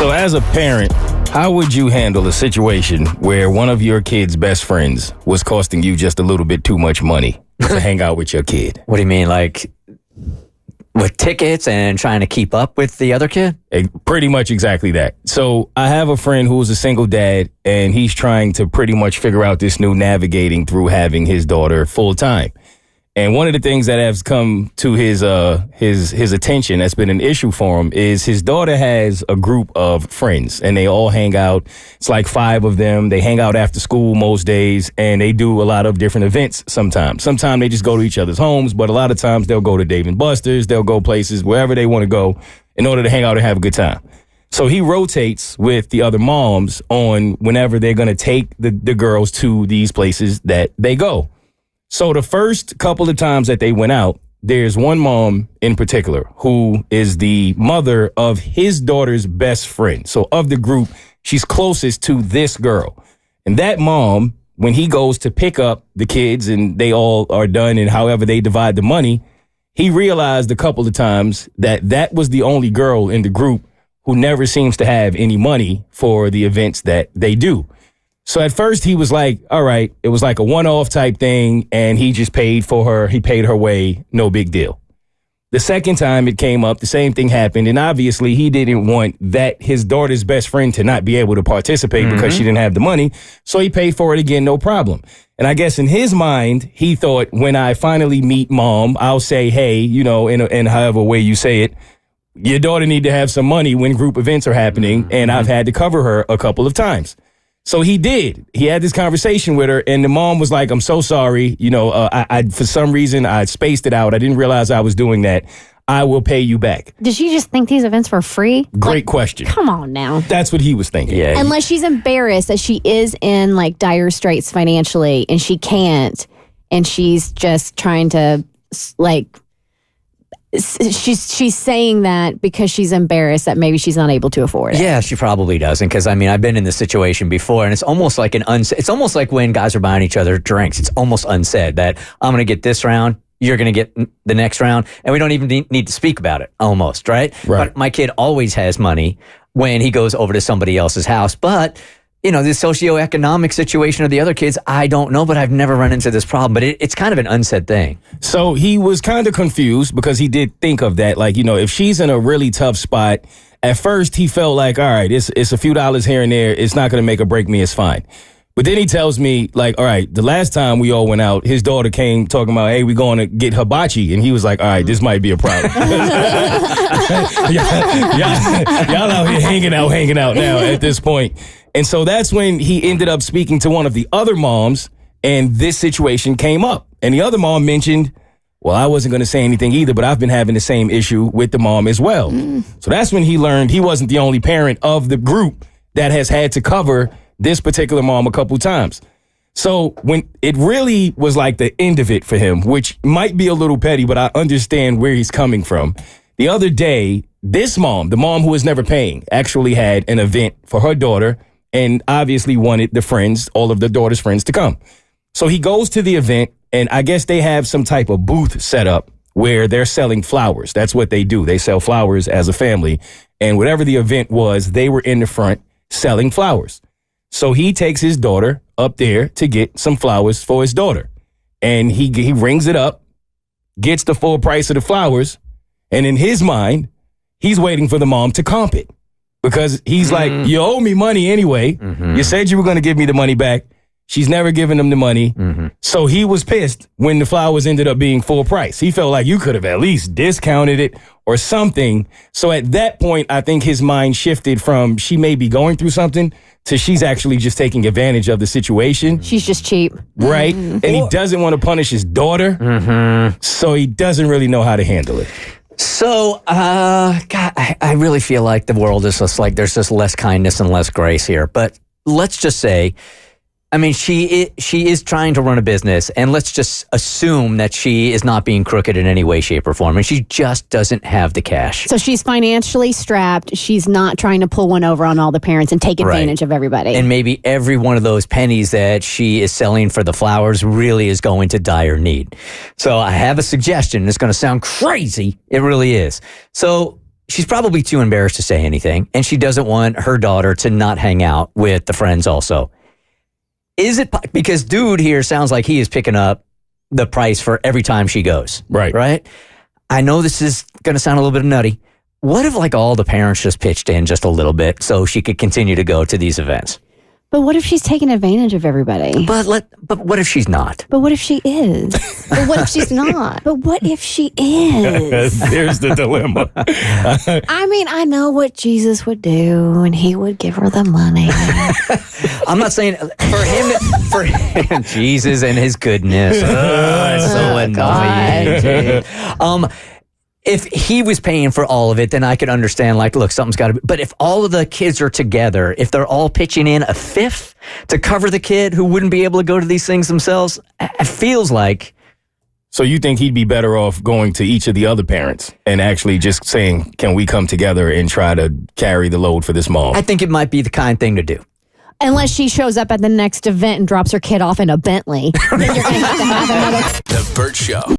So as a parent, how would you handle a situation where one of your kid's best friends was costing you just a little bit too much money to hang out with your kid? What do you mean, like with tickets and trying to keep up with the other kid? Pretty much exactly that. So I have a friend who's a single dad, and he's trying to pretty much figure out this new navigating through having his daughter full time. And one of the things that has come to his attention that's been an issue for him is his daughter has a group of friends, and they all hang out. It's like 5 of them. They hang out after school most days, and they do a lot of different events sometimes. Sometimes they just go to each other's homes, but a lot of times they'll go to Dave & Buster's. They'll go places, wherever they want to go in order to hang out and have a good time. So he rotates with the other moms on whenever they're going to take the girls to these places that they go. So the first couple of times that they went out, there's one mom in particular who is the mother of his daughter's best friend. So of the group, she's closest to this girl. And that mom, when he goes to pick up the kids and they all are done and however they divide the money, he realized a couple of times that was the only girl in the group who never seems to have any money for the events that they do. So at first he was like, all right, it was like a one-off type thing, and he just paid for her. He paid her way, no big deal. The second time it came up, the same thing happened, and obviously he didn't want that his daughter's best friend to not be able to participate because she didn't have the money, so he paid for it again, no problem. And I guess in his mind, he thought, when I finally meet mom, I'll say, hey, you know, in however way you say it, your daughter need to have some money when group events are happening, and I've had to cover her a couple of times. So he did. He had this conversation with her, and the mom was like, I'm so sorry. You know, I for some reason, I spaced it out. I didn't realize I was doing that. I will pay you back. Did she just think these events were free? Great question. Come on now. That's what he was thinking. Yeah. Unless she's embarrassed that she is in like dire straits financially and she can't, and she's just trying to like... She's saying that because she's embarrassed that maybe she's not able to afford it. Yeah, she probably doesn't. Because I mean, I've been in this situation before, and it's almost like it's almost like when guys are buying each other drinks. It's almost unsaid that I'm going to get this round, you're going to get the next round, and we don't even need to speak about it. Almost, right? But my kid always has money when he goes over to somebody else's house, but. You know, the socioeconomic situation of the other kids, I don't know, but I've never run into this problem. But it's kind of an unsaid thing. So he was kind of confused because he did think of that. Like, you know, if she's in a really tough spot, at first he felt like, all right, it's a few dollars here and there. It's not going to make or break me. It's fine. But then he tells me, like, all right, the last time we all went out, his daughter came talking about, hey, we're going to get hibachi. And he was like, all right, this might be a problem. y'all out here hanging out now at this point. And so that's when he ended up speaking to one of the other moms, and this situation came up. And the other mom mentioned, well, I wasn't going to say anything either, but I've been having the same issue with the mom as well. So that's when he learned he wasn't the only parent of the group that has had to cover this particular mom a couple times. So when it really was like the end of it for him, which might be a little petty, but I understand where he's coming from. The other day, this mom, the mom who was never paying, actually had an event for her daughter and obviously wanted the friends, all of the daughter's friends, to come. So he goes to the event, and I guess they have some type of booth set up where they're selling flowers. That's what they do. They sell flowers as a family. And whatever the event was, they were in the front selling flowers. So he takes his daughter up there to get some flowers for his daughter. And he rings it up, gets the full price of the flowers, and in his mind, he's waiting for the mom to comp it. Because he's like, you owe me money anyway. You said you were going to give me the money back. She's never given him the money. So he was pissed when the flowers ended up being full price. He felt like you could have at least discounted it or something. So at that point, I think his mind shifted from she may be going through something to she's actually just taking advantage of the situation. She's just cheap. Right? And he doesn't want to punish his daughter. So he doesn't really know how to handle it. So, God, I really feel like the world is just like there's just less kindness and less grace here. But let's just say, I mean, she is trying to run a business, and let's just assume that she is not being crooked in any way, shape, or form, and she just doesn't have the cash. So she's financially strapped. She's not trying to pull one over on all the parents and take advantage of everybody. And maybe every one of those pennies that she is selling for the flowers really is going to dire need. So I have a suggestion. It's going to sound crazy. It really is. So she's probably too embarrassed to say anything, and she doesn't want her daughter to not hang out with the friends also. Is it because dude here sounds like he is picking up the price for every time she goes. Right? I know this is going to sound a little bit nutty. What if like all the parents just pitched in just a little bit so she could continue to go to these events? But what if she's taking advantage of everybody? But what if she's not? But what if she is? But what if she's not? But what if she is? There's the dilemma. I mean, I know what Jesus would do, and he would give her the money. I'm not saying for him, Jesus and his goodness. It's so annoying. If he was paying for all of it, then I could understand, like, look, something's got to be. But if all of the kids are together, if they're all pitching in a fifth to cover the kid who wouldn't be able to go to these things themselves, it feels like. So you think he'd be better off going to each of the other parents and actually just saying, can we come together and try to carry the load for this mom? I think it might be the kind thing to do. Unless she shows up at the next event and drops her kid off in a Bentley. Then you're going to have another. The Bert Show.